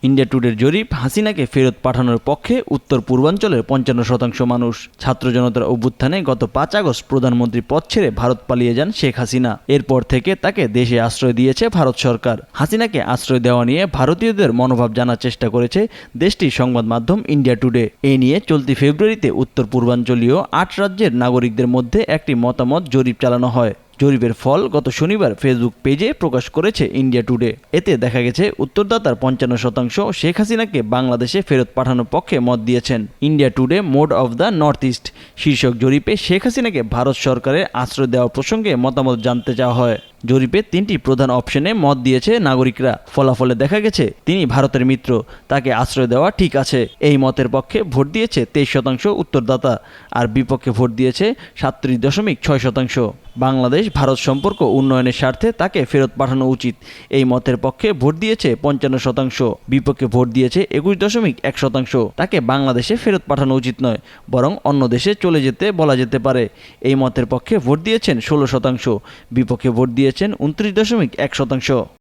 India টুডের জরিপ, হাসিনাকে ফেরত পাঠানোর পক্ষে উত্তর পূর্বাঞ্চলের ৫৫% মানুষ। ছাত্র জনতার অভ্যুত্থানে গত ৫ আগস্ট প্রধানমন্ত্রী পদ ছেড়ে ভারত পালিয়ে যান শেখ হাসিনা। এরপর থেকে তাকে দেশে আশ্রয় দিয়েছে ভারত সরকার। হাসিনাকে আশ্রয় দেওয়া নিয়ে ভারতীয়দের মনোভাব জানার চেষ্টা করেছে দেশটির সংবাদ মাধ্যম ইন্ডিয়া টুডে। এ নিয়ে চলতি ফেব্রুয়ারিতে উত্তর পূর্বাঞ্চলীয় ৮ রাজ্যের নাগরিকদের মধ্যে একটি মতামত জরিপ চালানো হয়। জরিপের ফল গত শনিবার ফেসবুক পেজে প্রকাশ করেছে ইন্ডিয়া টুডে। এতে দেখা গেছে উত্তরদাতার ৫৫% শেখ হাসিনাকে বাংলাদেশে ফেরত পাঠানোর পক্ষে মত দিয়েছেন। India today mode of the north east শীর্ষক জরিপে শেখ হাসিনাকে ভারত সরকারের আশ্রয় দেওয়ার প্রসঙ্গে মতামত জানতে চাওয়া হয়। জরিপে ৩টি প্রধান অপশনে মত দিয়েছে নাগরিকরা। ফলাফলে দেখা গেছে তিনি ভারতের মিত্র, তাকে আশ্রয় দেওয়া ঠিক আছে। এই মতের পক্ষে ভোট দিয়েছে ২৩% উত্তরদাতা, আর বিপক্ষে ভোট দিয়েছে ৩৭.৬%। বাংলাদেশ ভারত সম্পর্ক উন্নয়নের স্বার্থে তাকে ফেরত পাঠানো উচিত, এই মতের পক্ষে ভোট দিয়েছে ৫৫%, বিপক্ষে ভোট দিয়েছে ২১.১%। তাকে বাংলাদেশে ফেরত পাঠানো উচিত নয়, বরং অন্য দেশে চলে যেতে বলা যেতে পারে, এই মতের পক্ষে ভোট দিয়েছেন ১৬%, বিপক্ষে ভোট দিয়েছেন ২৯.১%।